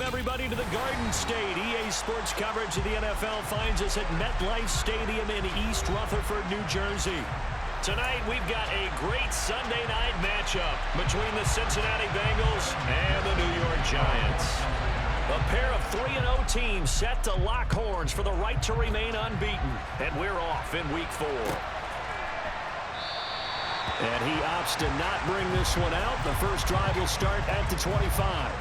everybody, to the Garden State. EA Sports coverage of the NFL finds us at MetLife Stadium in East Rutherford, New Jersey. Tonight, we've got a great Sunday night matchup between the Cincinnati Bengals and the New York Giants. A pair of 3-0 teams set to lock horns for the right to remain unbeaten. And we're off in Week 4. And he opts to not bring this one out. The first drive will start at the 25.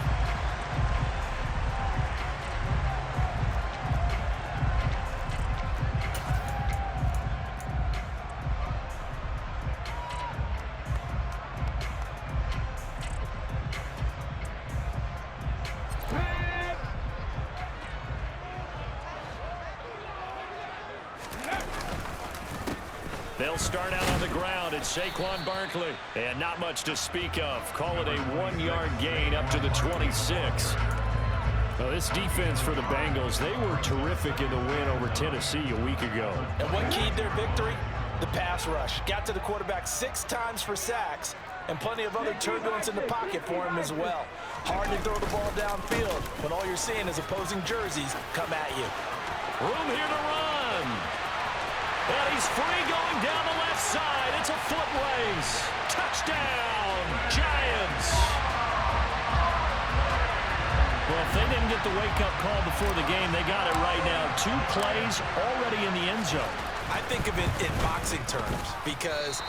They'll start out on the ground. It's Saquon Barkley. And not much to speak of. Call it a 1-yard gain up to the 26. Well, this defense for the Bengals, they were terrific in the win over Tennessee a week ago. And what keyed their victory? The pass rush. Got to the quarterback 6 times for sacks. And plenty of other turbulence in the pocket for him as well. Hard to throw the ball downfield when all you're seeing is opposing jerseys come at you. Room here to run. And he's free going down the left side. It's a foot race. Touchdown, Giants. Well, if they didn't get the wake-up call before the game, they got it right now. 2 plays already in the end zone. I think of it in boxing terms because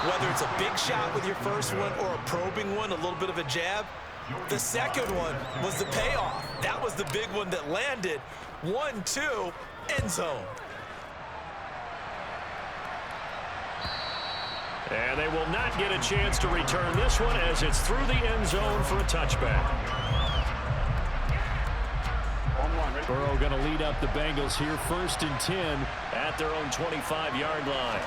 whether it's a big shot with your first one or a probing one, a little bit of a jab, the second one was the payoff. That was the big one that landed. 1-2, end zone. And they will not get a chance to return this one as it's through the end zone for a touchback. Burrow going to lead up the Bengals here, 1st and 10 at their own 25-yard line.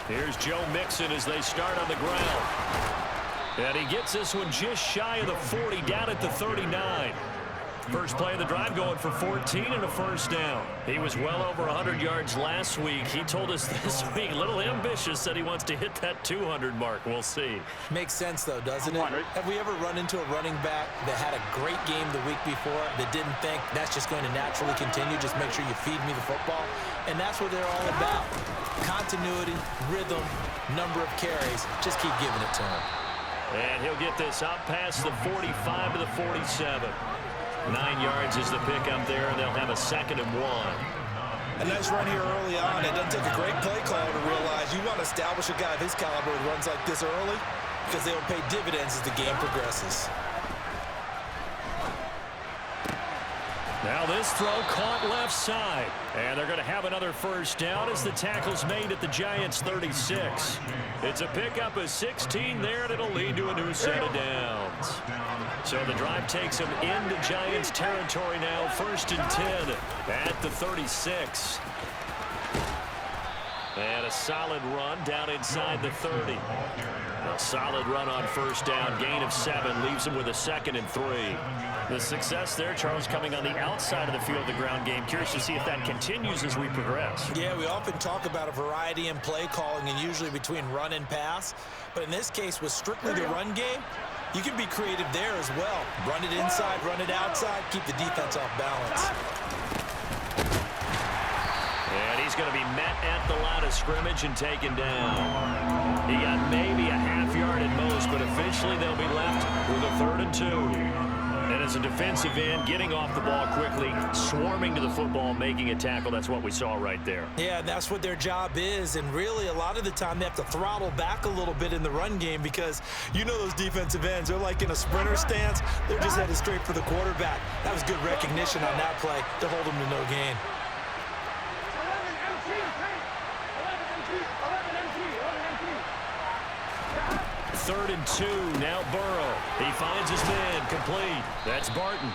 Here's Joe Mixon as they start on the ground. And he gets this one just shy of the 40, down at the 39. First play of the drive going for 14 and a first down. He was well over 100 yards last week. He told us this week, a little ambitious, said he wants to hit that 200 mark. We'll see. Makes sense, though, doesn't it? Have we ever run into a running back that had a great game the week before that didn't think that's just going to naturally continue? Just make sure you feed me the football. And that's what they're all about. Continuity, rhythm, number of carries. Just keep giving it to him. And he'll get this up past the 45 to the 47. 9 yards is the pickup there, and they'll have a 2nd and 1. A nice run here early on. It doesn't take a great play caller to realize you want to establish a guy of his caliber who runs like this early because they'll pay dividends as the game progresses. Now this throw caught left side. And they're going to have another first down as the tackle's made at the Giants' 36. It's a pickup of 16 there, and it'll lead to a new set of downs. So the drive takes them into Giants territory now, 1st and 10 at the 36. And a solid run down inside the 30. A solid run on first down, gain of 7, leaves them with a 2nd and 3. The success there, Charles, coming on the outside of the field, the ground game. Curious to see if that continues as we progress. Yeah, we often talk about a variety in play calling and usually between run and pass. But in this case, with strictly the run game, you can be creative there as well. Run it inside, run it outside, keep the defense off balance. And he's going to be met at the line of scrimmage and taken down. He got maybe a half yard at most, but officially they'll be left with a 3rd and 2. And as a defensive end, getting off the ball quickly, swarming to the football, making a tackle, that's what we saw right there. Yeah, that's what their job is. And really, a lot of the time, they have to throttle back a little bit in the run game because you know those defensive ends, they're like in a sprinter stance. They're just headed straight for the quarterback. That was good recognition on that play to hold them to no gain. Third and 2, now Burrow. He finds his man, complete. That's Barton.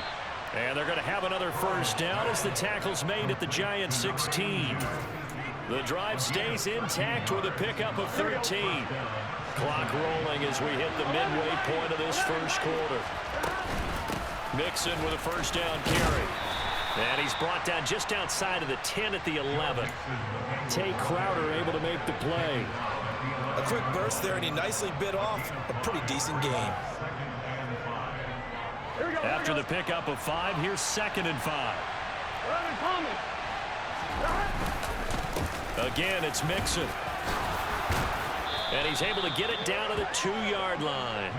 And they're going to have another first down as the tackle's made at the Giants' 16. The drive stays intact with a pickup of 13. Clock rolling as we hit the midway point of this first quarter. Mixon with a first down carry. And he's brought down just outside of the 10 at the 11. Tay Crowder able to make the play. A quick burst there, and he nicely bit off a pretty decent game. After the pickup of 5, here's 2nd and 5. Again, it's Mixon. And he's able to get it down to the 2-yard line.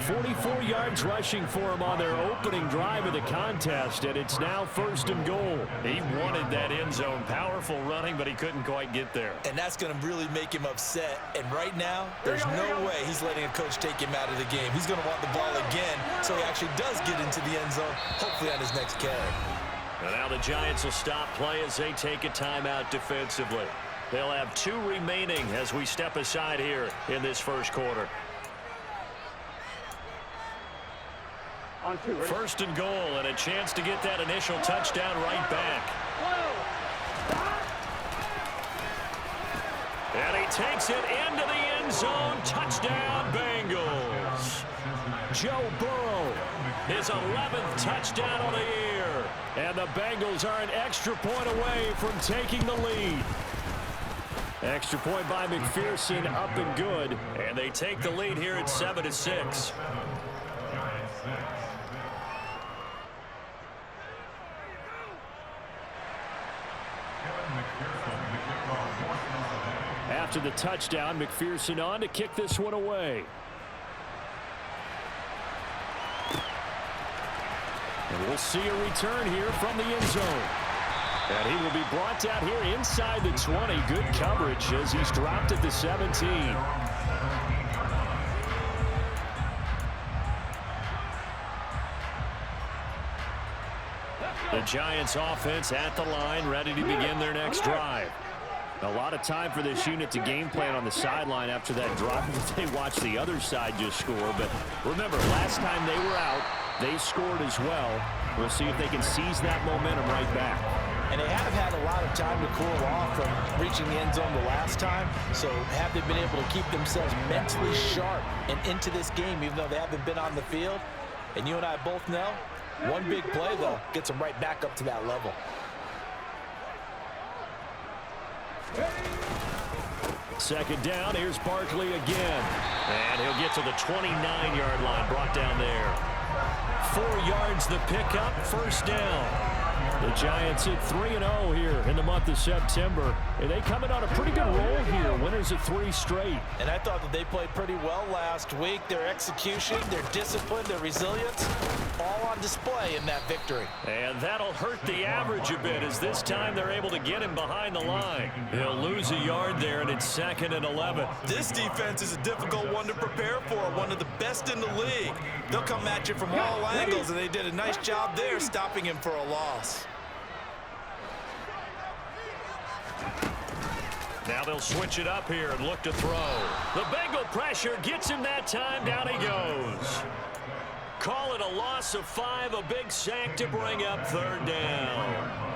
44 yards rushing for him on their opening drive of the contest, and it's now 1st and goal. He wanted that end zone. Powerful running, but he couldn't quite get there. And that's going to really make him upset. And right now, there's no way he's letting a coach take him out of the game. He's going to want the ball again, so he actually does get into the end zone, hopefully on his next carry. And now the Giants will stop play as they take a timeout defensively. They'll have 2 remaining as we step aside here in this first quarter. 1st and goal, and a chance to get that initial touchdown right back. And he takes it into the end zone. Touchdown, Bengals. Joe Burrow, his 11th touchdown of the year. And the Bengals are an extra point away from taking the lead. Extra point by McPherson, up and good. And they take the lead here at 7-6. After the touchdown, McPherson on to kick this one away. And we'll see a return here from the end zone. And he will be brought down here inside the 20. Good coverage as he's dropped at the 17. The Giants offense at the line, ready to begin their next drive. A lot of time for this unit to game plan on the sideline after that drive. They watched the other side just score. But remember, last time they were out, they scored as well. We'll see if they can seize that momentum right back. And they have had a lot of time to cool off from reaching the end zone the last time. So have they been able to keep themselves mentally sharp and into this game, even though they haven't been on the field? And you and I both know, one big play, though, gets them right back up to that level. Second down, here's Barkley again. And he'll get to the 29-yard line, brought down there. 4 yards the pickup, 1st down. The Giants hit 3-0 here in the month of September. And they coming on a pretty good roll here. Winners of 3 straight. And I thought that they played pretty well last week. Their execution, their discipline, their resilience, all on display in that victory. And that'll hurt the average a bit as this time they're able to get him behind the line. He'll lose a yard there, and it's 2nd and 11. This defense is a difficult one to prepare for, one of the best in the league. They'll come at you from all angles, and they did a nice job there stopping him for a loss. Now they'll switch it up here and look to throw. The Bengal pressure gets him that time. Down he goes. Call it a loss of 5, a big sack to bring up 3rd down.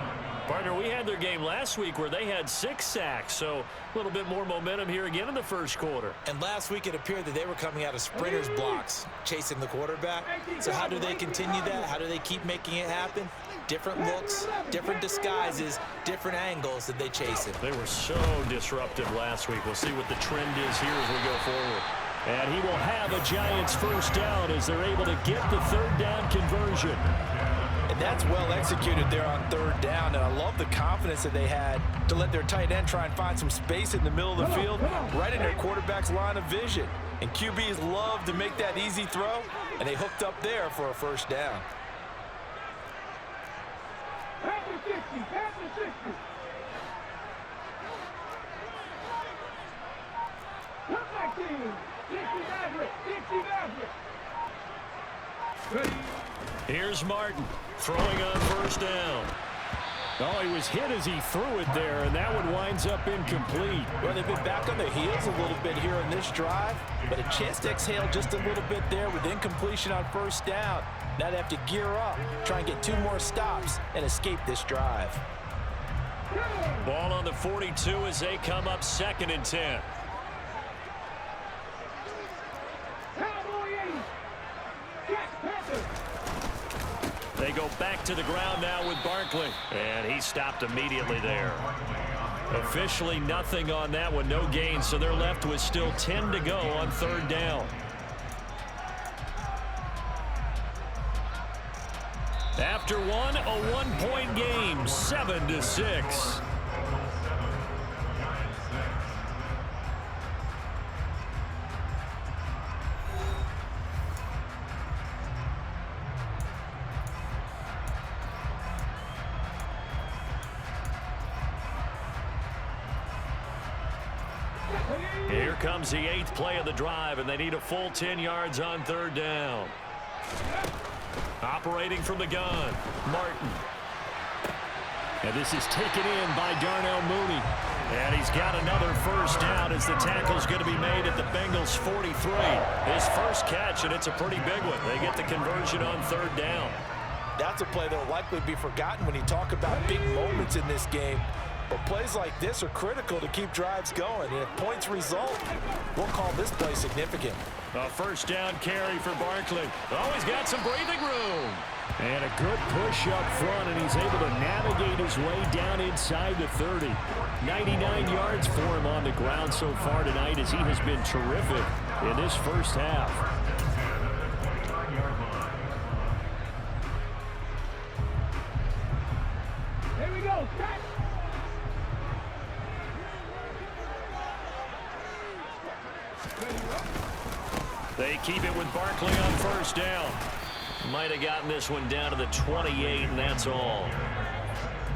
Partner, we had their game last week where they had 6 sacks, so a little bit more momentum here again in the first quarter. And last week it appeared that they were coming out of sprinters blocks, chasing the quarterback. So how do they continue that? How do they keep making it happen? Different looks, different disguises, different angles that they chase it. They were so disruptive last week. We'll see what the trend is here as we go forward. And he will have a Giants 1st down as they're able to get the 3rd down conversion. And that's well executed there on 3rd down. And I love the confidence that they had to let their tight end try and find some space in the middle of the field, right in their quarterback's line of vision. And QBs love to make that easy throw, and they hooked up there for a 1st down. Here's Martin throwing on 1st down. Oh, he was hit as he threw it there, and that one winds up incomplete. Well, they've been back on their heels a little bit here in this drive, but a chance to exhale just a little bit there with incompletion on 1st down. Now they have to gear up, try and get 2 more stops, and escape this drive. Ball on the 42 as they come up 2nd and 10. They go back to the ground now with Barkley. And he stopped immediately there. Officially nothing on that one, no gain, so they're left with still 10 to go on 3rd down. After one, a one-point game, 7-6. Here comes the 8th play of the drive, and they need a full 10 yards on third down. Operating from the gun, Martin. And this is taken in by Darnell Mooney. And he's got another first down as the tackle's going to be made at the Bengals 43. His first catch, and it's a pretty big one. They get the conversion on third down. That's a play that will likely be forgotten when you talk about big moments in this game. But plays like this are critical to keep drives going. And if points result, we'll call this play significant. A first down carry for Barkley. Oh, he's got some breathing room. And a good push up front, and he's able to navigate his way down inside the 30. 99 yards for him on the ground so far tonight as he has been terrific in this first half. Here we go. They keep it with Barkley on first down. Might have gotten this one down to the 28, and that's all.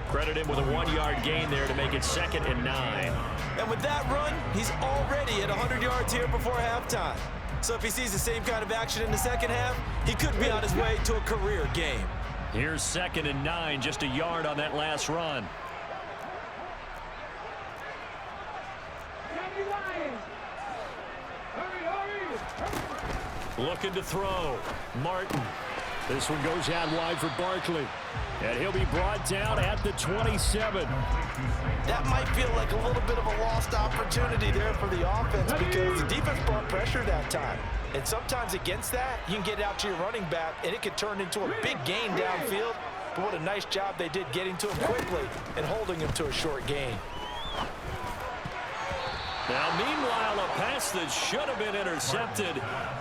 Credit him with a 1-yard gain there to make it 2nd and 9. And with that run, he's already at 100 yards here before halftime. So if he sees the same kind of action in the second half, he could be on his way to a career game. Here's 2nd and 9, just a yard on that last run. Looking to throw. Martin. This one goes out wide for Barkley. And he'll be brought down at the 27. That might feel like a little bit of a lost opportunity there for the offense because the defense brought pressure that time. And sometimes against that, you can get out to your running back, and it could turn into a big gain downfield. But what a nice job they did getting to him quickly and holding him to a short gain. Now, meanwhile, a pass that should have been intercepted,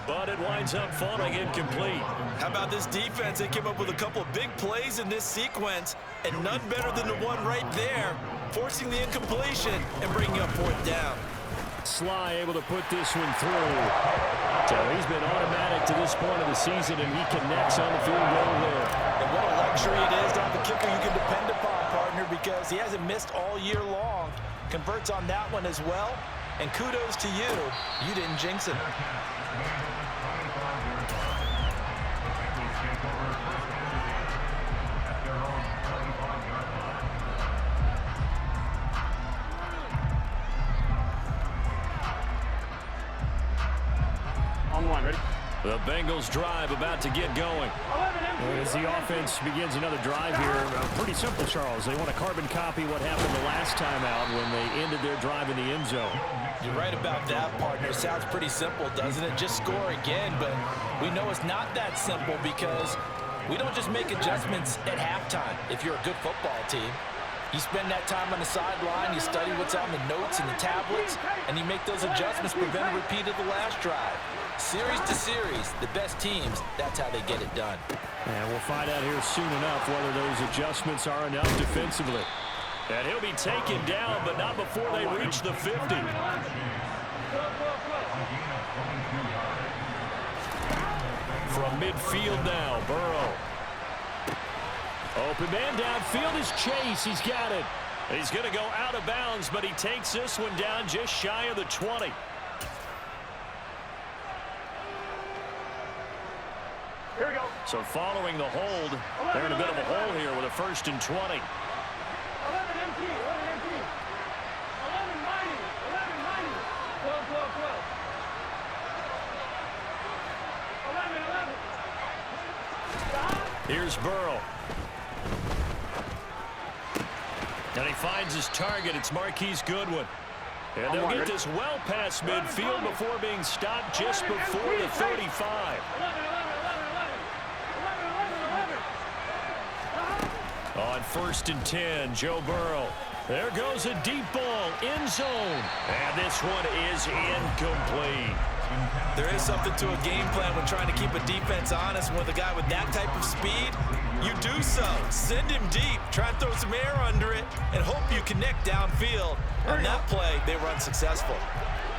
but it winds up falling incomplete. How about this defense? They came up with a couple of big plays in this sequence, and none better than the one right there, forcing the incompletion and bringing up 4th down. Sly able to put this one through. So he's been automatic to this point of the season, and he connects on the field goal there. And what a luxury it is to have a kicker you can depend upon, partner, because he hasn't missed all year long. Converts on that one as well. And kudos to you. You didn't jinx it. On one, ready? The Bengals drive about to get going. As the offense begins another drive here, pretty simple, Charles. They want to carbon copy what happened the last time out when they ended their drive in the end zone. You're right about that, partner. Sounds pretty simple, doesn't it? Just score again, but we know it's not that simple because we don't just make adjustments at halftime if you're a good football team. You spend that time on the sideline, you study what's on the notes and the tablets, and you make those adjustments to prevent a repeat of the last drive. Series to series, the best teams, that's how they get it done. And we'll find out here soon enough whether those adjustments are enough defensively. And he'll be taken down, but not before they reach the 50. From midfield now, Burrow. Open man downfield is Chase. He's got it. He's going to go out of bounds, but he takes this one down just shy of the 20. Here we go. So following the hold, they're in a bit of a hole here with a 1st and 20. 11 empty, 11 empty. 11 mighty, 11 mighty. 12, 12, 12. 11, 11. Here's Burrow. And he finds his target. It's Marquise Goodwin. And they'll get this well past midfield before being stopped just before the 35. 11. On 1st and 10, Joe Burrow. There goes a deep ball, end zone. And this one is incomplete. There is something to a game plan when trying to keep a defense honest. With a guy with that type of speed, you do so. Send him deep, try and throw some air under it, and hope you connect downfield. On that play, they were unsuccessful.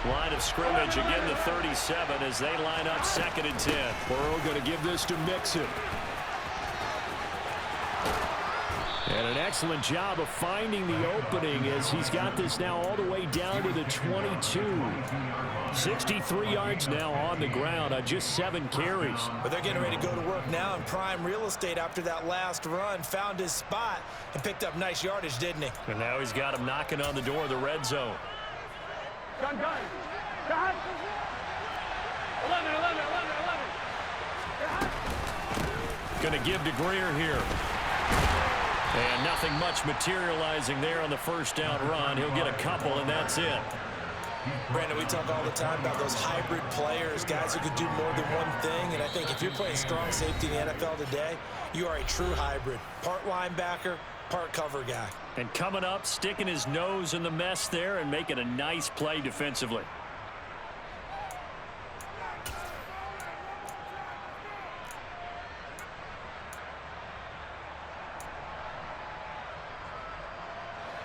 Line of scrimmage, again the 37 as they line up 2nd and 10. Burrow going to give this to Mixon. And an excellent job of finding the opening as he's got this now all the way down to the 22. 63 yards now on the ground on just 7 carries. But they're getting ready to go to work now in prime real estate after that last run. Found his spot and picked up nice yardage, didn't he? And now he's got him knocking on the door of the red zone. Gun. 11. Going to give to Greer here. And nothing much materializing there on the first down run. He'll get a couple, and that's it. Brandon, we talk all the time about those hybrid players, guys who can do more than one thing. And I think if you're playing strong safety in the NFL today, you are a true hybrid. Part linebacker, part cover guy. And coming up, sticking his nose in the mess there and making a nice play defensively.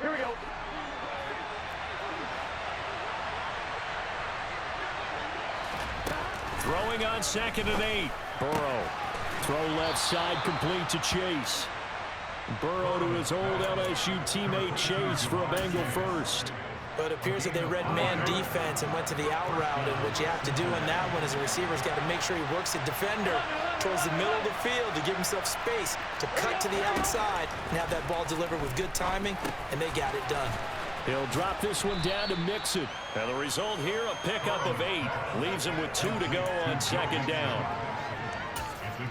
Here we go. Throwing on 2nd and 8. Burrow. Throw left side complete to Chase. Burrow to his old LSU teammate Chase for a Bengal first. But it appears that they read man defense and went to the out route. And what you have to do in that one as a receiver's got to make sure he works the defender towards the middle of the field to give himself space to cut to the outside and have that ball delivered with good timing, and they got it done. He'll drop this one down to Mixon. And the result here, a pickup of 8. Leaves him with 2 to go on 2nd down. Here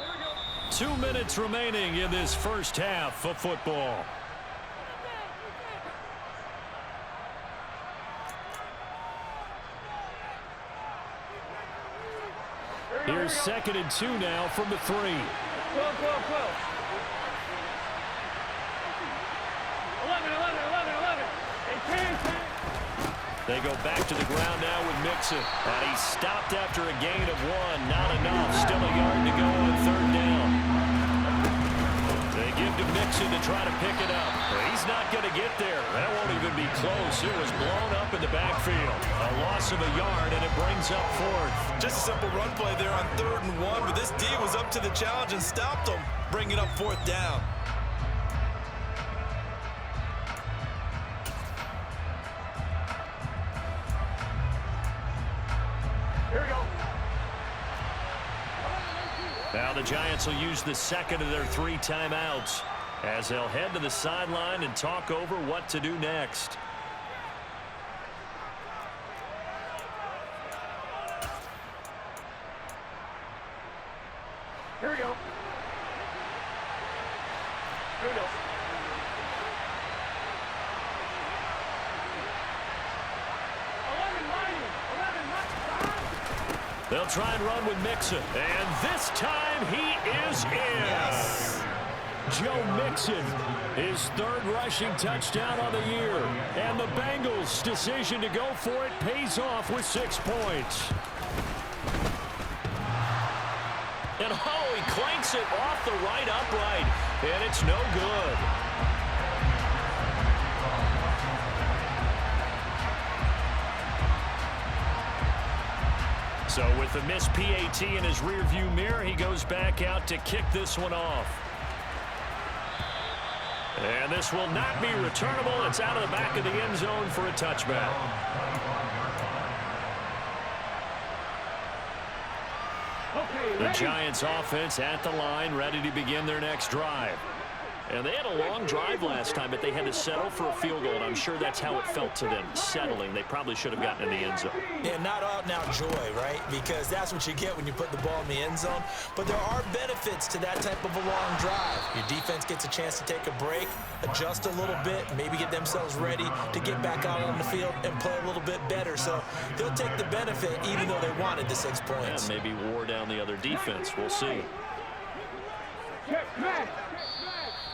we go. 2 minutes remaining in this first half of football. Here's 2nd and 2 now from the 3. 12. 11. They go back to the ground now with Mixon. And he stopped after a gain of 1. Not enough. Still a yard to go on 3rd down. They give to Mixon to try to pick it up. He's not going to get there. That won't even be close. It was blown up in the backfield. A loss of a yard, and it brings up 4th. Just a simple run play there on 3rd and 1, but this D was up to the challenge and stopped them, bringing up 4th down. Here we go. Now the Giants will use the 2nd of their 3 timeouts as they'll head to the sideline and talk over what to do next. Here we go. Here we go. They'll try and run with Mixon. And this time he is in. Yes. Joe Mixon, his 3rd rushing touchdown on the year. And the Bengals' decision to go for it pays off with 6 points. And oh, he clanks it off the right upright. And it's no good. So with the missed PAT in his rearview mirror, he goes back out to kick this one off. And this will not be returnable. It's out of the back of the end zone for a touchback. The Giants offense at the line, ready to begin their next drive. And they had a long drive last time, but they had to settle for a field goal, and I'm sure that's how it felt to them, settling. They probably should have gotten in the end zone. Yeah, not out and out joy, right? Because that's what you get when you put the ball in the end zone. But there are benefits to that type of a long drive. Your defense gets a chance to take a break, adjust a little bit, maybe get themselves ready to get back out on the field and play a little bit better. So they'll take the benefit even though they wanted the 6 points. And maybe wore down the other defense. We'll see.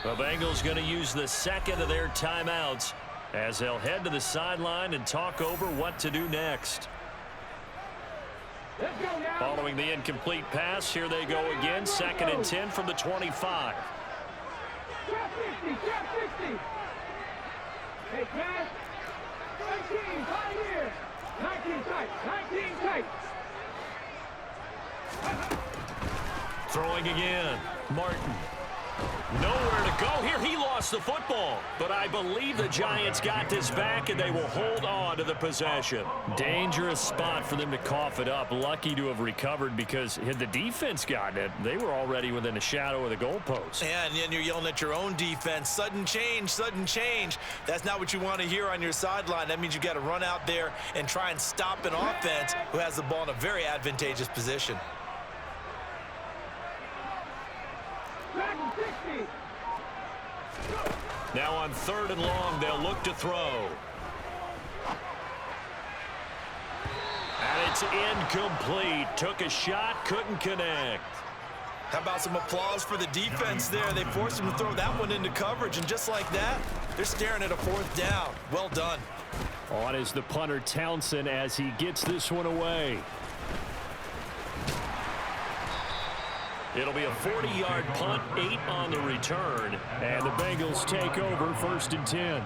The Bengals going to use the second of their timeouts as they'll head to the sideline and talk over what to do next. Let's go now. Following the incomplete pass, here they go again. 2nd and 10 from the 25. Trap 60, trap 60. Hey, pass. 19, right here. 19 tight, 19 tight. Throwing again. Martin. Nowhere to go here. He lost the football. But I believe the Giants got this back, and they will hold on to the possession. Dangerous spot for them to cough it up. Lucky to have recovered because had the defense gotten it, they were already within a shadow of the goalpost. And then you're yelling at your own defense. Sudden change, sudden change. That's not what you want to hear on your sideline. That means you got to run out there and try and stop an offense who has the ball in a very advantageous position. Now on 3rd and long, they'll look to throw. And it's incomplete. Took a shot, couldn't connect. How about some applause for the defense there? They forced him to throw that one into coverage, and just like that, they're staring at a 4th down. Well done. On is the punter Townsend as he gets this one away. It'll be a 40-yard punt, 8 on the return. And the Bengals take over 1st and 10.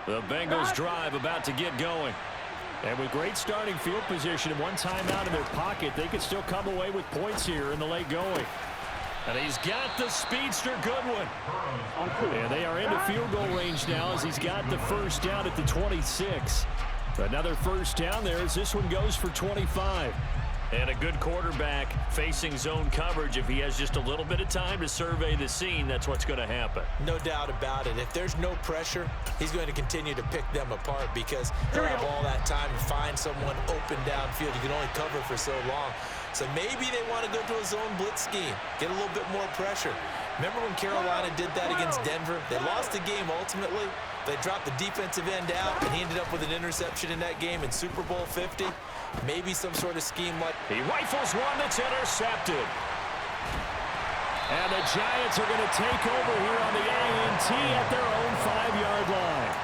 The Bengals drive about to get going. And with great starting field position and one timeout in their pocket, they could still come away with points here in the late going. And he's got the speedster Goodwin. And they are into field goal range now as he's got the 1st down at the 26. Another 1st down there as this one goes for 25. And a good quarterback facing zone coverage. If he has just a little bit of time to survey the scene, that's what's going to happen. No doubt about it. If there's no pressure, he's going to continue to pick them apart because he'll have all that time to find someone open downfield. You can only cover for so long. So maybe they want to go to a zone blitz scheme, get a little bit more pressure. Remember when Carolina did that against Denver? They lost the game ultimately. They dropped the defensive end out, and he ended up with an interception in that game in Super Bowl 50. Maybe some sort of scheme like... He rifles one that's intercepted. And the Giants are going to take over here on the INT at their own 5-yard line.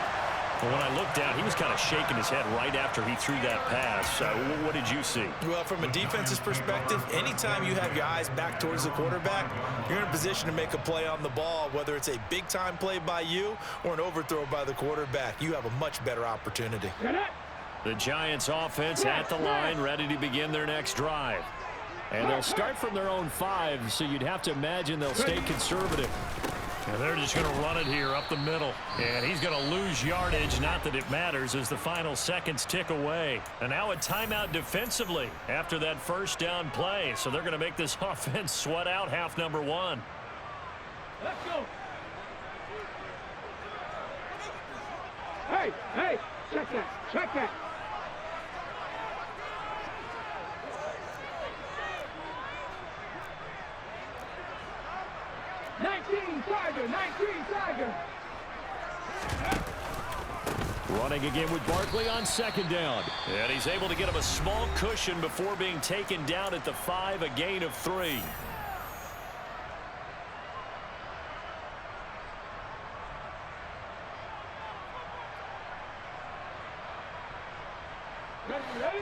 Well, when I looked down, he was kind of shaking his head right after he threw that pass. What did you see? Well, from a defense's perspective, anytime you have your eyes back towards the quarterback, you're in a position to make a play on the ball, whether it's a big-time play by you or an overthrow by the quarterback. You have a much better opportunity. The Giants offense at the line, ready to begin their next drive. And they'll start from their own 5, so you'd have to imagine they'll stay conservative. And they're just going to run it here up the middle. And he's going to lose yardage, not that it matters, as the final seconds tick away. And now a timeout defensively after that 1st down play. So they're going to make this offense sweat out half number 1. Let's go. Hey, hey, check that, check that. Tiger. Running again with Barkley on 2nd down. And he's able to get him a small cushion before being taken down at the 5, a gain of 3.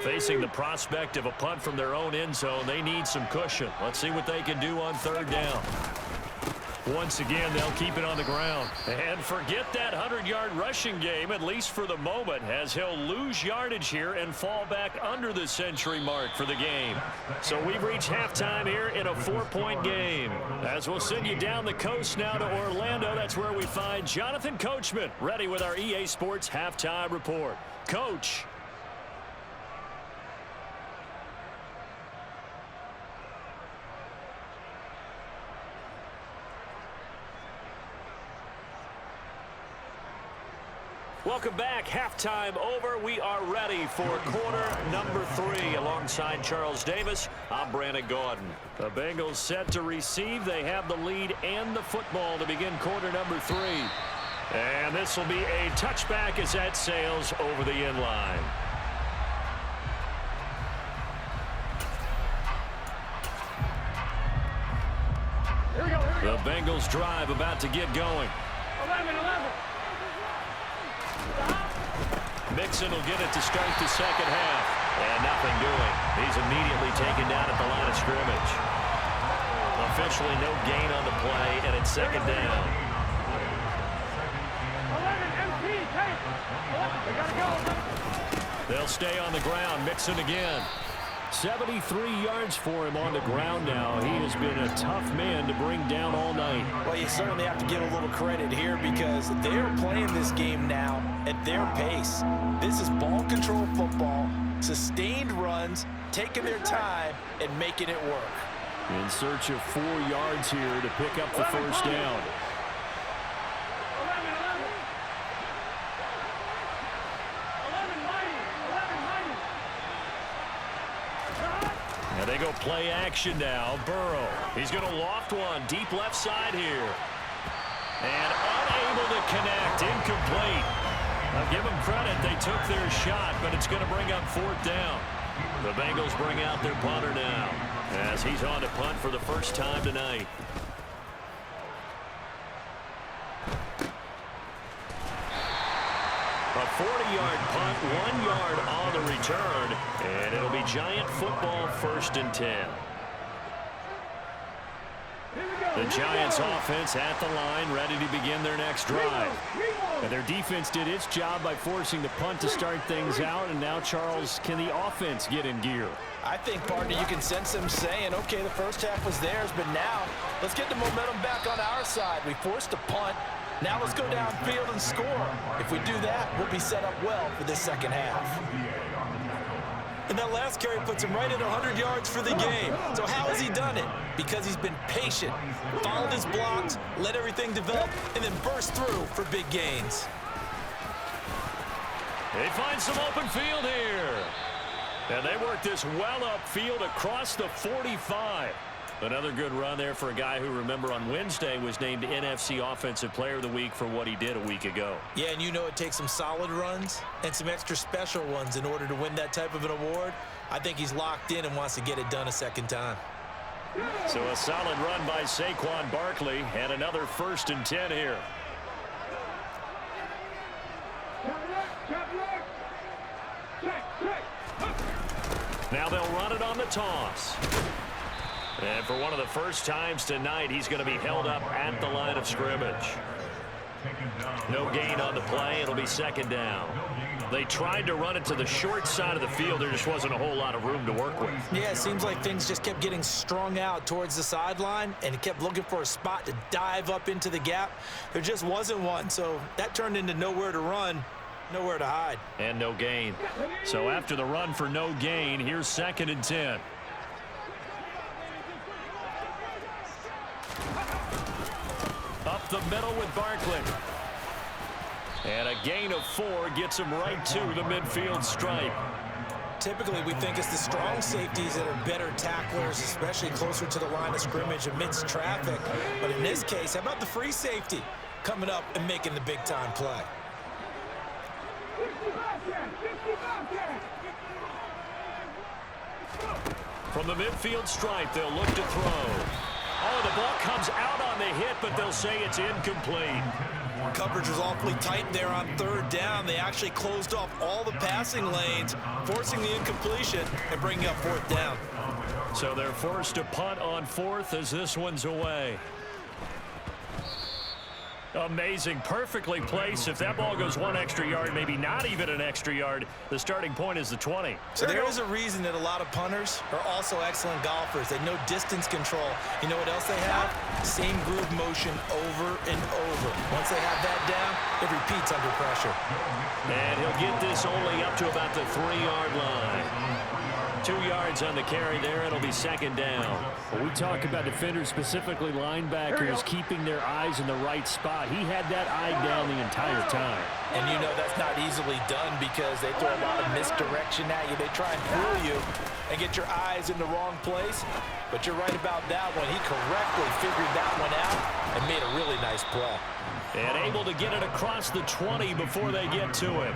Facing the prospect of a punt from their own end zone, they need some cushion. Let's see what they can do on 3rd down. Once again, they'll keep it on the ground. And forget that 100-yard rushing game, at least for the moment, as he'll lose yardage here and fall back under the century mark for the game. So we've reached halftime here in a 4-point game. As we'll send you down the coast now to Orlando, that's where we find Jonathan Coachman, ready with our EA Sports Halftime Report. Coach. Welcome back. Halftime over. We are ready for quarter number 3. Alongside Charles Davis, I'm Brandon Gordon. The Bengals set to receive. They have the lead and the football to begin quarter number 3. And this will be a touchback as that sails over the end line. The Bengals drive about to get going. 11. Mixon will get it to start the second half. And nothing doing. He's immediately taken down at the line of scrimmage. Officially no gain on the play, and it's second down. 11, MP, take. We got to go. They'll stay on the ground. Mixon again. 73 yards for him on the ground now. He has been a tough man to bring down all night. Well, you certainly have to give a little credit here because they're playing this game now at their pace. This is ball control football, sustained runs, taking their time, and making it work. In search of 4 yards here to pick up the first down. 11 mighty. And they go play action now. Burrow. He's going to loft one deep left side here. And unable to connect. Incomplete. I'll give them credit. They took their shot, but it's going to bring up 4th down. The Bengals bring out their punter now as he's on to punt for the first time tonight. A 40-yard punt, 1 yard on the return, and it'll be Giant football 1st and 10. The Giants offense at the line, ready to begin their next drive. And their defense did its job by forcing the punt to start things out, and now, Charles, can the offense get in gear? I think, partner, you can sense them saying, okay, the first half was theirs, but now let's get the momentum back on our side. We forced a punt. Now let's go downfield and score. If we do that, we'll be set up well for this second half. And that last carry puts him right at 100 yards for the game. So how has he done it? Because he's been patient, followed his blocks, let everything develop, and then burst through for big gains. They find some open field here. And they work this well upfield across the 45. Another good run there for a guy who, remember, on Wednesday was named NFC Offensive Player of the Week for what he did a week ago. Yeah, and you know it takes some solid runs and some extra special ones in order to win that type of an award. I think he's locked in and wants to get it done a second time. So a solid run by Saquon Barkley and another 1st and 10 here. Now they'll run it on the toss. And for one of the first times tonight, he's going to be held up at the line of scrimmage. No gain on the play. It'll be second down. They tried to run it to the short side of the field. There just wasn't a whole lot of room to work with. Yeah, it seems like things just kept getting strung out towards the sideline, and he kept looking for a spot to dive up into the gap. There just wasn't one, so that turned into nowhere to run, nowhere to hide. And no gain. So after the run for no gain, here's 2nd and 10. Up the middle with Barkley. And a gain of 4 gets him right to the midfield stripe. Typically, we think it's the strong safeties that are better tacklers, especially closer to the line of scrimmage amidst traffic. But in this case, how about the free safety coming up and making the big-time play? From the midfield stripe, they'll look to throw. Oh, the ball comes out on the hit, but they'll say it's incomplete. Coverage was awfully tight there on 3rd down. They actually closed off all the passing lanes, forcing the incompletion and bringing up 4th down. So they're forced to punt on 4th as this one's away. Amazing, perfectly placed. If that ball goes 1 extra yard, maybe not even an extra yard, the starting point is the 20. So there is a reason that a lot of punters are also excellent golfers. They know distance control. You know what else they have? Same groove motion over and over. Once they have that down, it repeats under pressure. And he'll get this only up to about the 3-yard line. 2 yards on the carry there. It'll be second down. Well, we talk about defenders, specifically linebackers, keeping their eyes in the right spot. He had that eye down the entire time. And you know that's not easily done because they throw a lot of misdirection at you. They try and fool you and get your eyes in the wrong place. But you're right about that one. He correctly figured that one out and made a really nice play. And able to get it across the 20 before they get to him.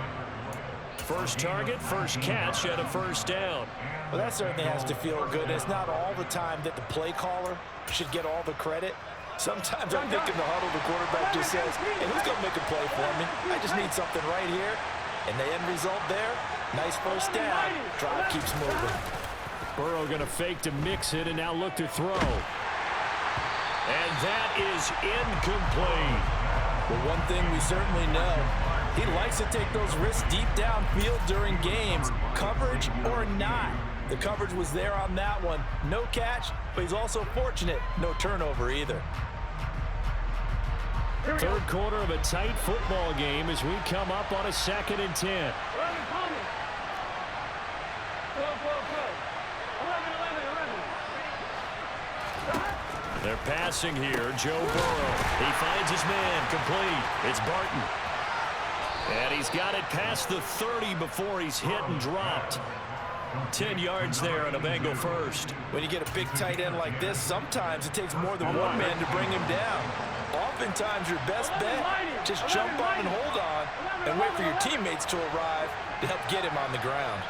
First target, first catch, and a first down. Well, that certainly has to feel good. It's not all the time that the play caller should get all the credit. Sometimes I think in the huddle, the quarterback just says, hey, who's going to make a play for me? I just need something right here. And the end result there, nice first down. Drive keeps moving. Burrow going to fake to mix it and now look to throw. And that is incomplete. But one thing we certainly know, he likes to take those risks deep downfield during games, coverage or not. The coverage was there on that one. No catch, but he's also fortunate. No turnover either. Third quarter of a tight football game as we come up on a 2nd and 10. They're passing here. Joe Burrow. He finds his man. Complete. It's Barton. And he's got it past the 30 before he's hit and dropped. 10 yards there on a Bengal first. When you get a big tight end like this, sometimes it takes more than one man to bring him down. Oftentimes, your best bet, just jump on and hold on and wait for your teammates to arrive to help get him on the ground.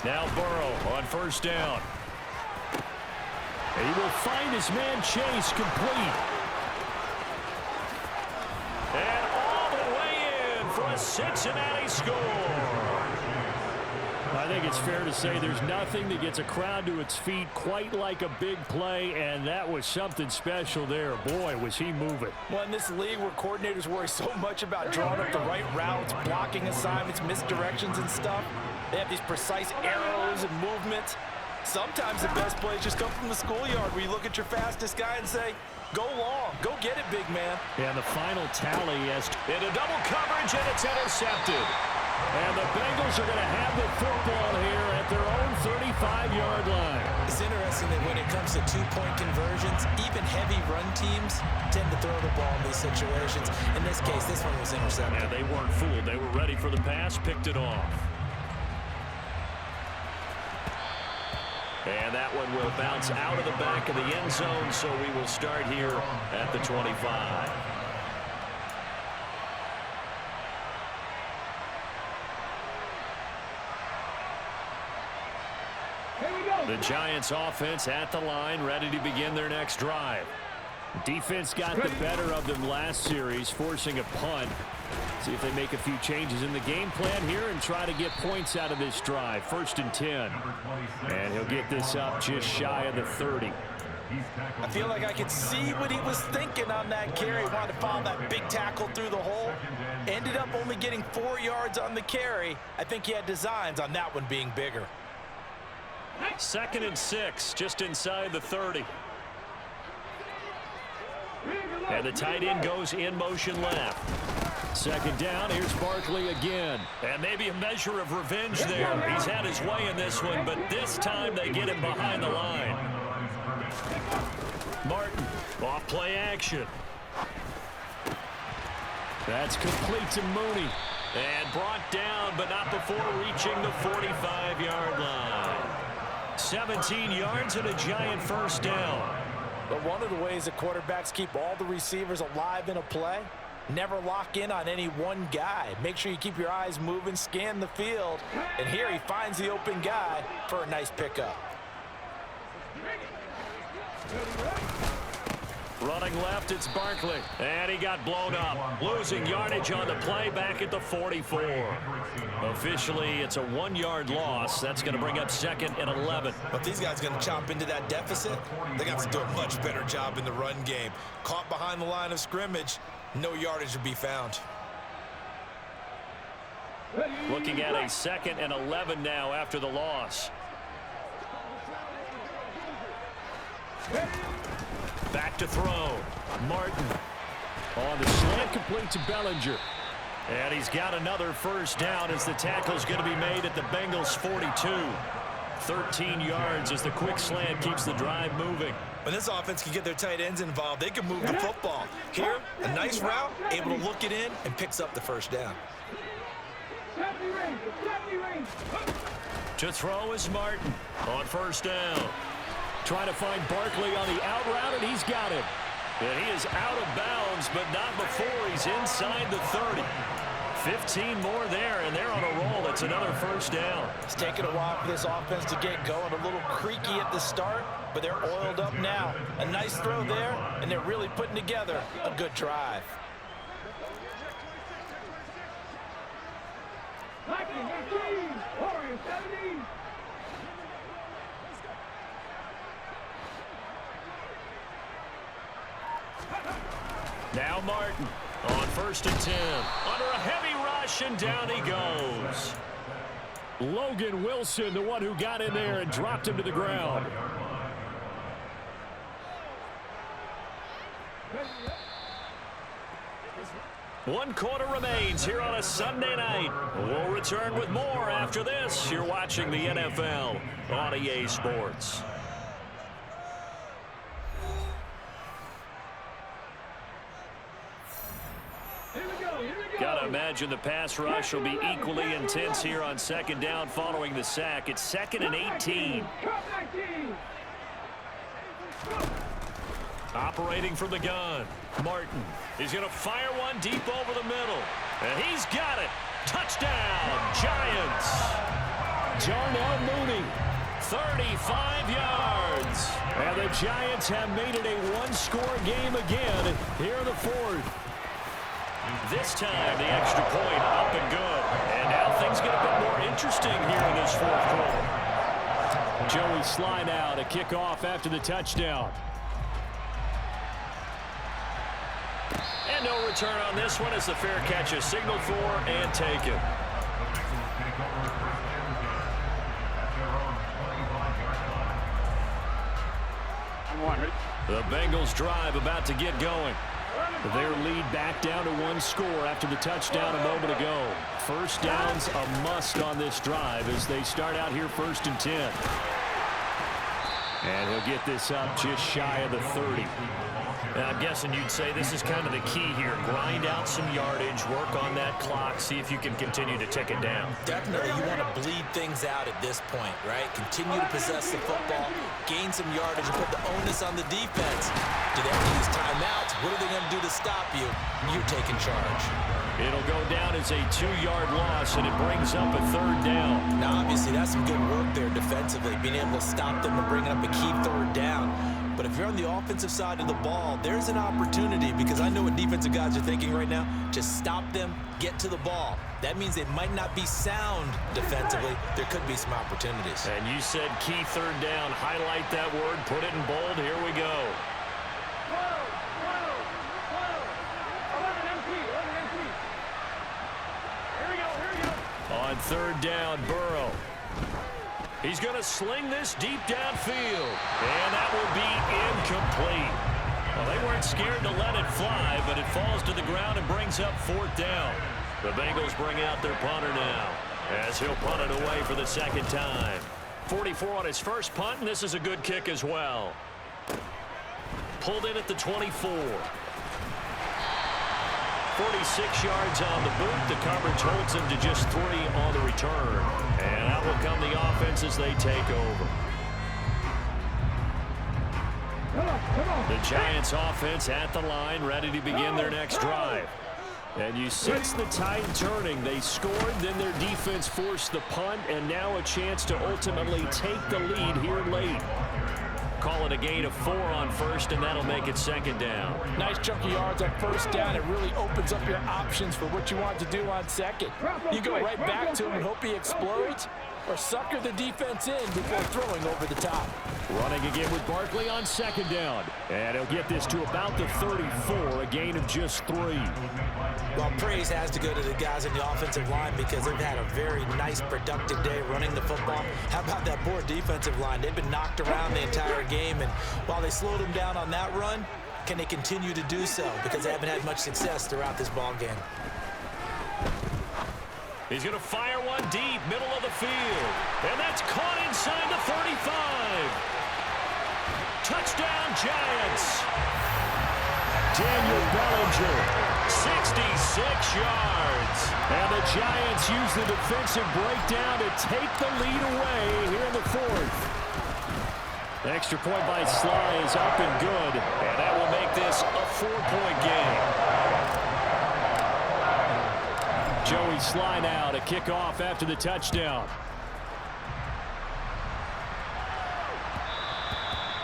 Now Burrow on first down. He will find his man Chase complete. And all the way in for a Cincinnati score. I think it's fair to say there's nothing that gets a crowd to its feet quite like a big play, and that was something special there. Boy, was he moving. Well, in this league where coordinators worry so much about drawing up the right routes, blocking assignments, misdirections and stuff, they have these precise arrows and movements. Sometimes the best plays just come from the schoolyard where you look at your fastest guy and say, go long, go get it, big man. And the final tally as into double coverage, and it's intercepted. And the Bengals are going to have the football here at their own 35-yard line. It's interesting that when it comes to two-point conversions, even heavy run teams tend to throw the ball in these situations. In this case, this one was intercepted. Yeah, they weren't fooled. They were ready for the pass, picked it off. And that one will bounce out of the back of the end zone, so we will start here at the 25. The Giants offense at the line, ready to begin their next drive. Defense got the better of them last series, forcing a punt. See if they make a few changes in the game plan here and try to get points out of this drive. 1st and 10. And he'll get this up just shy of the 30. I feel like I could see what he was thinking on that carry. He wanted to follow that big tackle through the hole. Ended up only getting 4 yards on the carry. I think he had designs on that one being bigger. 2nd and 6, just inside the 30. And the tight end goes in motion left. 2nd down, here's Barkley again. And maybe a measure of revenge there. He's had his way in this one, but this time they get him behind the line. Martin, off play action. That's complete to Mooney. And brought down, but not before reaching the 45-yard line. 17 yards and a Giant first down. But one of the ways that quarterbacks keep all the receivers alive in a play, never lock in on any one guy. Make sure you keep your eyes moving, scan the field. And here he finds the open guy for a nice pickup. Running left, it's Barkley. And he got blown up. Losing yardage on the play back at the 44. Officially, it's a 1-yard loss. That's going to bring up 2nd and 11. But these guys going to chop into that deficit. They got to do a much better job in the run game. Caught behind the line of scrimmage, no yardage to be found. Looking at a 2nd and 11 now after the loss. Back to throw. Martin. On the slant, complete to Bellinger. And he's got another first down as the tackle's going to be made at the Bengals 42. 13 yards as the quick slant keeps the drive moving. When this offense can get their tight ends involved, they can move the football. Here, a nice route, able to look it in, and picks up the first down. To throw is Martin on first down. Trying to find Barkley on the out route, and he's got it. And he is out of bounds, but not before he's inside the 30. 15 more there, and they're on a roll. It's another first down. It's taken a while for this offense to get going. A little creaky at the start, but they're oiled up now. A nice throw there, and they're really putting together a good drive. Now Martin on first and 10. Under a heavy rush, and down he goes. Logan Wilson, the one who got in there and dropped him to the ground. One quarter remains here on a Sunday night. We'll return with more after this. You're watching the NFL on EA Sports. Gotta imagine the pass rush will be equally intense here on second down following the sack. It's 2nd and 18. Operating from the gun, Martin. He's going to fire one deep over the middle. And he's got it. Touchdown, Giants. Darnell Mooney. 35 yards. And the Giants have made it a one-score game again here in the fourth. This time, the extra point up and good. And now things get a bit more interesting here in this fourth quarter. Joey Sly now to kick off after the touchdown. And no return on this one as the fair catch is signaled for and taken. The Bengals drive about to get going. Their lead back down to one score after the touchdown a moment ago. First down's a must on this drive as they start out here 1st and 10. And he'll get this up just shy of the 30. And I'm guessing you'd say this is kind of the key here. Grind out some yardage, work on that clock, see if you can continue to tick it down. Definitely, you want to bleed things out at this point, right? Continue to possess the football, gain some yardage, and put the onus on the defense. Do they have to use timeouts? What are they going to do to stop you? You're taking charge. It'll go down as a 2-yard loss, and it brings up a 3rd down. Now, obviously, that's some good work there defensively, being able to stop them and bringing up a key 3rd down. But if you're on the offensive side of the ball, there's an opportunity, because I know what defensive guys are thinking right now. Just stop them, get to the ball. That means they might not be sound defensively. There could be some opportunities. And you said key 3rd down. Highlight that word, put it in bold. Here we go. On 3rd down, Burrow. He's going to sling this deep downfield, and that will be incomplete. Well, they weren't scared to let it fly, but it falls to the ground and brings up 4th down. The Bengals bring out their punter now as he'll punt it away for the 2nd time. 44 on his first punt, and this is a good kick as well. Pulled in at the 24. 46 yards on the boot. The coverage holds him to just 3 on the return. And out will come the offense as they take over. The Giants offense at the line, ready to begin their next drive. And you sense the tide turning. They scored, then their defense forced the punt, and now a chance to ultimately take the lead here late. Call it a gain of 4 on first, and that'll make it 2nd down. Nice chunk of yards on 1st down. It really opens up your options for what you want to do on 2nd. You go right back to him and hope he explodes, or sucker the defense in before throwing over the top. Running again with Barkley on 2nd down. And he'll get this to about the 34, a gain of just 3. Well, praise has to go to the guys in the offensive line because they've had a very nice, productive day running the football. How about that poor defensive line? They've been knocked around the entire game, and while they slowed them down on that run, can they continue to do so? Because they haven't had much success throughout this ball game. He's going to fire one deep, middle of the field. And that's caught inside the 35. Touchdown, Giants. Daniel Bellinger, 66 yards. And the Giants use the defensive breakdown to take the lead away here in the fourth. Extra point by Sly is up and good. And that will make this a 4-point game. Joey Sly now to kick off after the touchdown.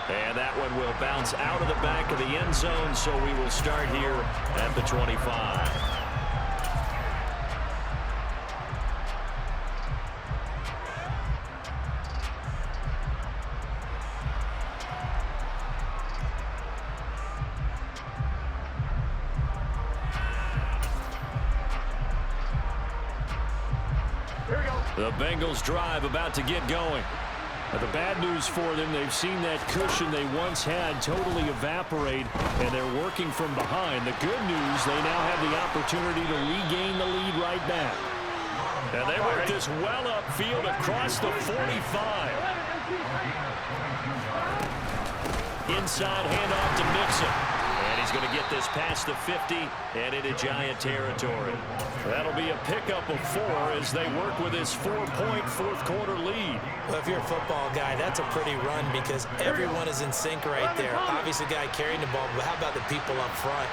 And that one will bounce out of the back of the end zone, so we will start here at the 25. The Bengals drive about to get going. But the bad news for them, they've seen that cushion they once had totally evaporate, and they're working from behind. The good news, they now have the opportunity to regain the lead right back. And they work this well upfield across the 45. Inside handoff to Mixon. And he's going to get this past the 50 and into Giant territory. That'll be a pickup of 4 as they work with this 4-point fourth-quarter lead. Well, if you're a football guy, that's a pretty run because everyone is in sync right there. Obviously, the guy carrying the ball, but how about the people up front?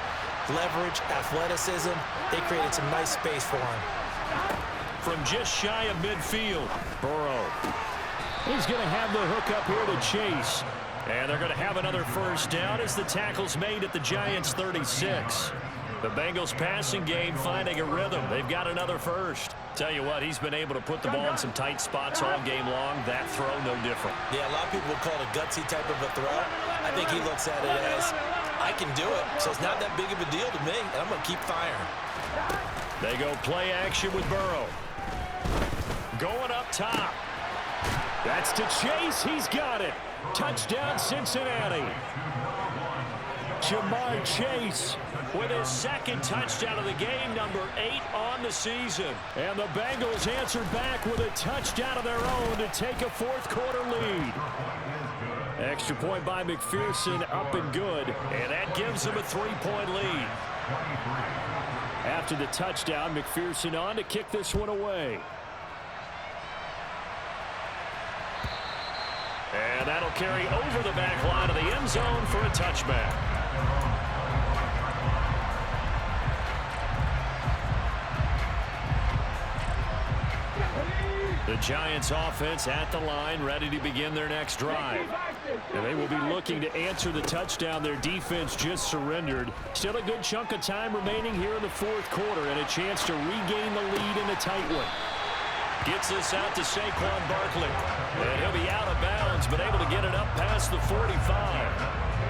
Leverage, athleticism, they created some nice space for him. From just shy of midfield, Burrow. He's going to have the hook up here to Chase. And they're going to have another first down as the tackle's made at the Giants' 36. The Bengals passing game finding a rhythm. They've got another first. Tell you what, he's been able to put the ball in some tight spots all game long. That throw, no different. Yeah, a lot of people would call it a gutsy type of a throw. I think he looks at it as, I can do it, so it's not that big of a deal to me, and I'm going to keep firing. They go play action with Burrow. Going up top. That's to Chase. He's got it. Touchdown, Cincinnati. Jamar Chase with his second touchdown of the game, number 8 on the season. And the Bengals answered back with a touchdown of their own to take a fourth-quarter lead. Extra point by McPherson, up and good. And that gives them a 3-point lead. After the touchdown, McPherson on to kick this one away. And that'll carry over the back line of the end zone for a touchback. The Giants offense at the line, ready to begin their next drive. And they will be looking to answer the touchdown their defense just surrendered. Still a good chunk of time remaining here in the fourth quarter and a chance to regain the lead in a tight one. Gets this out to Saquon Barkley. And he'll be out of bounds, but able to get it up past the 45.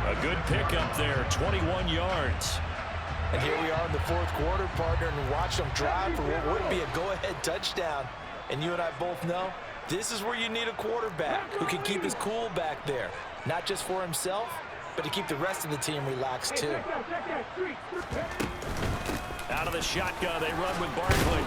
A good pickup there, 21 yards. And here we are in the fourth quarter, partner, and watch them drive for what would be a go-ahead touchdown. And you and I both know this is where you need a quarterback who can keep his cool back there. Not just for himself, but to keep the rest of the team relaxed too. Out of the shotgun, they run with Barkley.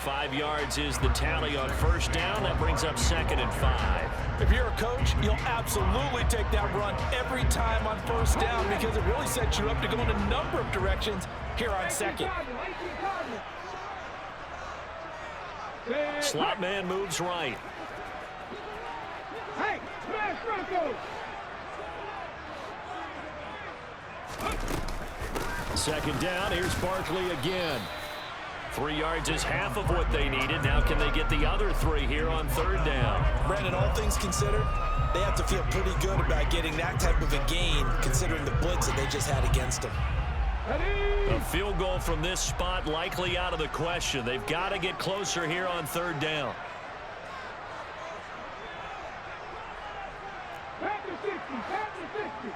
5 yards is the tally on first down. That brings up 2nd and 5. If you're a coach, you'll absolutely take that run every time on first down because it really sets you up to go in a number of directions here on second. Slot man moves right. Hey, smash Bronco! Second down, here's Barkley again. 3 yards is half of what they needed. Now can they get the other 3 here on third down? Brandon, all things considered, they have to feel pretty good about getting that type of a gain considering the blitz that they just had against them. A field goal from this spot likely out of the question. They've got to get closer here on third down. Back to 60, back to 60.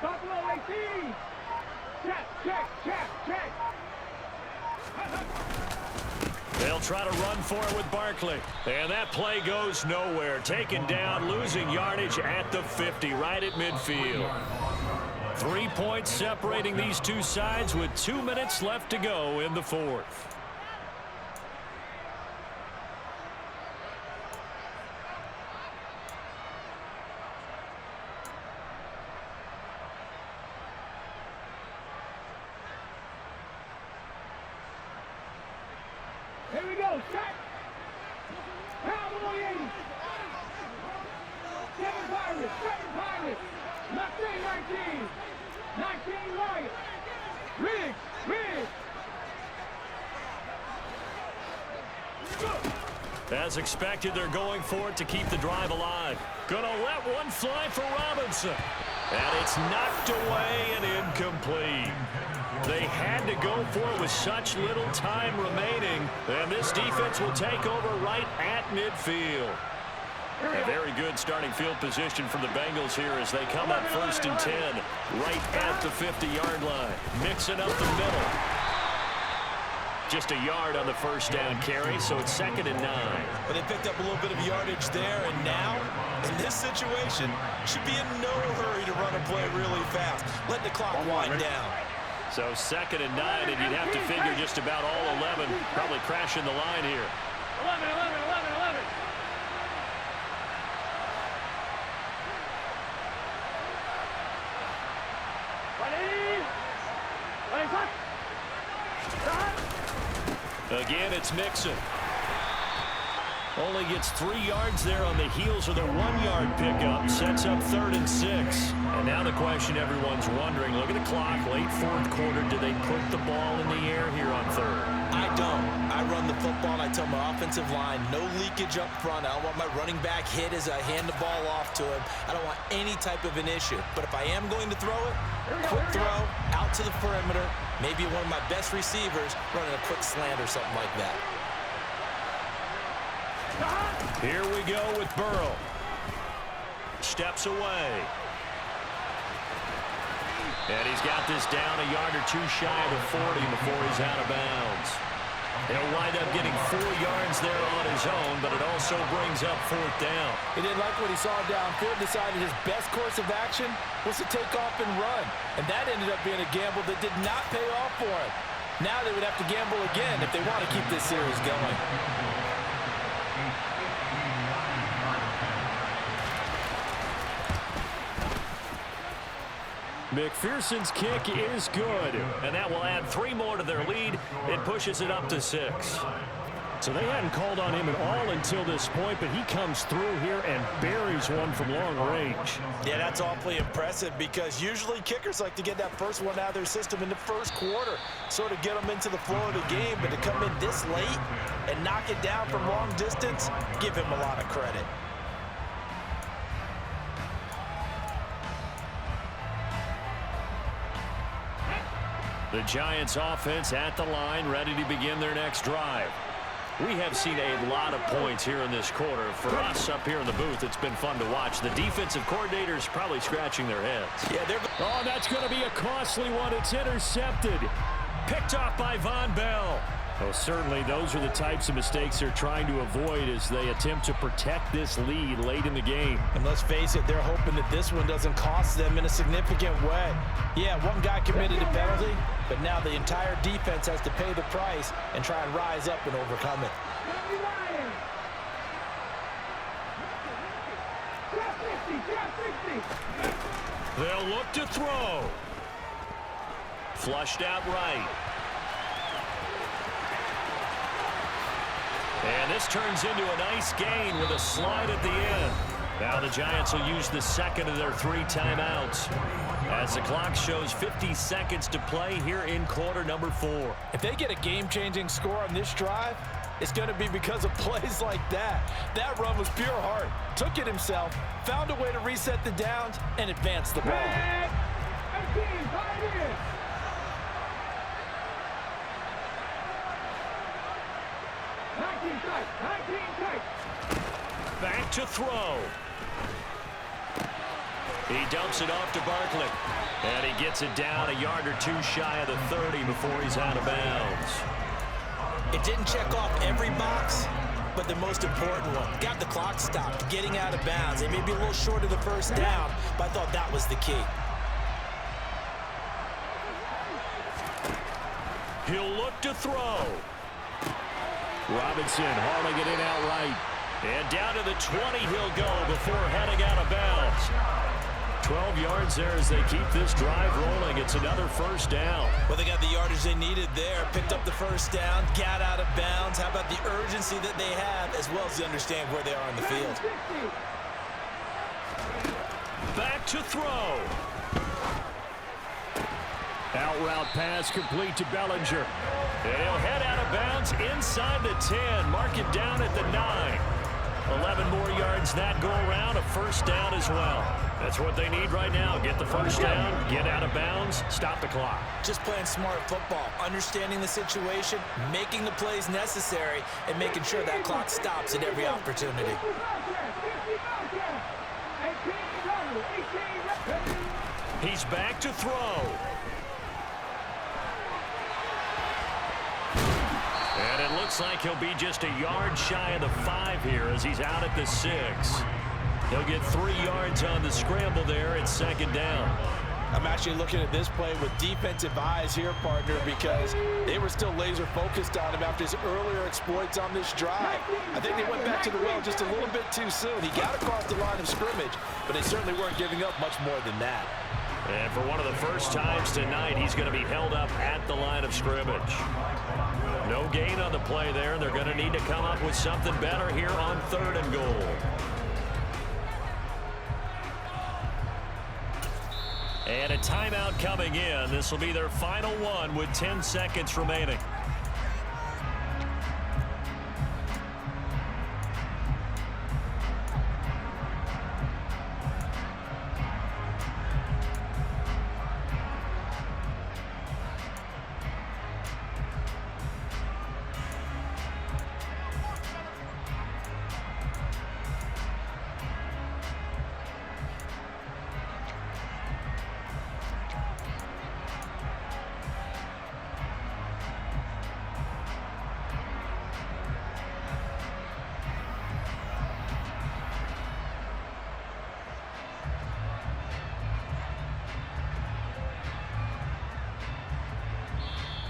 Buffalo 18. Check, check, check, check. They'll They'll try to run for it with Barkley. And that play goes nowhere. Taken down, losing yardage at the 50, right at midfield. 3 points separating these two sides with 2 minutes left to go in the fourth. Here we go, set. Pound on the 80. 7 Pirates, 7 Pirates. Left in 19. 19 right. Riggs, Riggs. As expected, they're going for it to keep the drive alive. Gonna let one fly for Robinson. And it's knocked away and incomplete. They had to go for it with such little time remaining. And this defense will take over right at midfield. A very good starting field position for the Bengals here as they come up 1st and 10 right at the 50-yard line. Mixing up the middle. Just a yard on the first down carry, so it's 2nd and 9. But they picked up a little bit of yardage there, and now, in this situation, should be in no hurry to run a play really fast. Let the clock wind down. So 2nd and 9, and you'd have to figure just about all 11 probably crashing the line here. 11, 11, 11, 11. Again, it's Mixon. Only gets 3 yards there on the heels of the 1-yard pickup. Sets up 3rd and 6. And now the question everyone's wondering, look at the clock, late 4th quarter. Do they put the ball in the air here on 3rd? I don't. I run the football, and I tell my offensive line, no leakage up front. I don't want my running back hit as I hand the ball off to him. I don't want any type of an issue. But if I am going to throw it, quick throw, out to the perimeter, maybe one of my best receivers running a quick slant or something like that. Here we go with Burrow. Steps away. And he's got this down a yard or 2 shy of the 40 before he's out of bounds. He'll wind up getting 4 yards there on his own, but it also brings up 4th down. He didn't like what he saw downfield, decided his best course of action was to take off and run. And that ended up being a gamble that did not pay off for him. Now they would have to gamble again if they want to keep this series going. McPherson's kick is good, and that will add 3 more to their lead. It pushes it up to 6. So they hadn't called on him at all until this point, but he comes through here and buries one from long range. Yeah, that's awfully impressive because usually kickers like to get that first one out of their system in the 1st quarter, sort of get them into the flow of the game, but to come in this late and knock it down from long distance, give him a lot of credit. The Giants offense at the line, ready to begin their next drive. We have seen a lot of points here in this quarter. For us up here in the booth, it's been fun to watch. The defensive coordinators probably scratching their heads. Yeah, Oh, that's going to be a costly one. It's intercepted. Picked off by Von Bell. Well, certainly those are the types of mistakes they're trying to avoid as they attempt to protect this lead late in the game. And let's face it, they're hoping that this one doesn't cost them in a significant way. Yeah, one guy committed a penalty, but now the entire defense has to pay the price and try and rise up and overcome it. They'll look to throw. Flushed out right. And this turns into a nice gain with a slide at the end. Now the Giants will use the 2nd of their 3 timeouts as the clock shows 50 seconds to play here in quarter number 4. If they get a game-changing score on this drive, it's going to be because of plays like that. That run was pure heart. Took it himself, found a way to reset the downs, and advance the ball. Back to throw. He dumps it off to Barkley. And he gets it down a yard or 2 shy of the 30 before he's out of bounds. It didn't check off every box, but the most important one. Got the clock stopped, getting out of bounds. They may be a little short of the first down, but I thought that was the key. He'll look to throw. Robinson hauling it in outright. And down to the 20 he'll go before heading out of bounds. 12 yards there as they keep this drive rolling. It's another first down. Well, they got the yardage they needed there. Picked up the first down, got out of bounds. How about the urgency that they have, as well as they understand where they are on the field. Back to throw. Out route pass complete to Bellinger. And he'll head out of bounds inside the 10. Mark it down at the 9. 11 more yards that go around. A first down as well. That's what they need right now. Get the first down, get out of bounds, stop the clock. Just playing smart football, understanding the situation, making the plays necessary, and making sure that clock stops at every opportunity. He's back to throw. And it looks like he'll be just a yard shy of the 5 here as he's out at the 6. He'll get 3 yards on the scramble there at second down. I'm actually looking at this play with defensive eyes here, partner, because they were still laser focused on him after his earlier exploits on this drive. I think they went back to the well just a little bit too soon. He got across the line of scrimmage, but they certainly weren't giving up much more than that. And for one of the first times tonight, he's going to be held up at the line of scrimmage. No gain on the play there, and they're going to need to come up with something better here on 3rd and goal. And a timeout coming in. This will be their final one with 10 seconds remaining.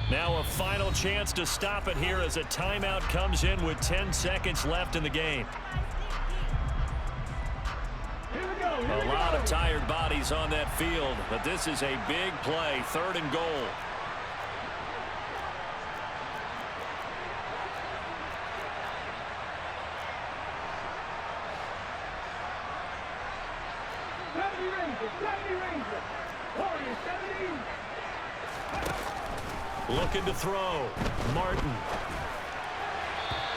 Now a final chance to stop it here as a timeout comes in with 10 seconds left in the game. A lot of tired bodies on that field, but this is a big play, 3rd and goal. Looking to throw. Martin.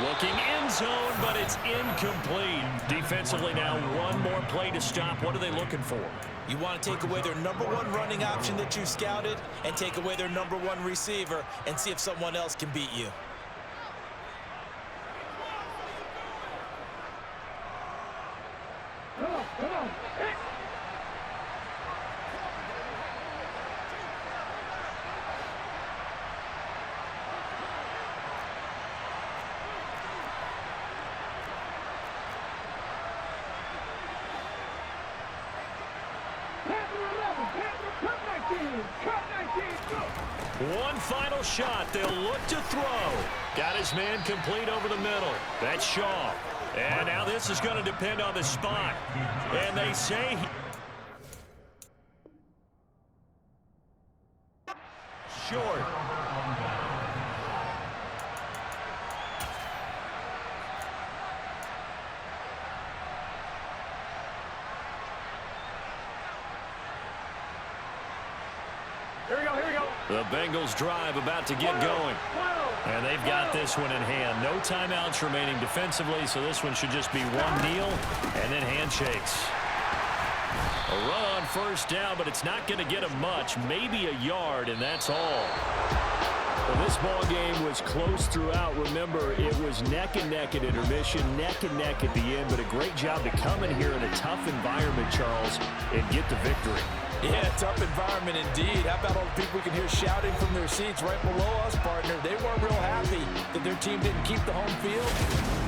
Looking end zone, but it's incomplete. Defensively now, one more play to stop. What are they looking for? You want to take away their #1 running option that you scouted and take away their #1 receiver and see if someone else can beat you. One final shot. They'll look to throw. Got his man complete over the middle. That's Shaw. And now this is going to depend on the spot. And they say short. The Bengals drive about to get going. And they've got this one in hand. No timeouts remaining defensively, so this one should just be one kneel and then handshakes. A run on first down, but it's not going to get him much. Maybe a yard, and that's all. Well, this ball game was close throughout. Remember, it was neck and neck at intermission, neck and neck at the end, but a great job to come in here in a tough environment, Charles, and get the victory. Yeah, tough environment indeed. How about all the people we can hear shouting from their seats right below us, partner? They weren't real happy that their team didn't keep the home field.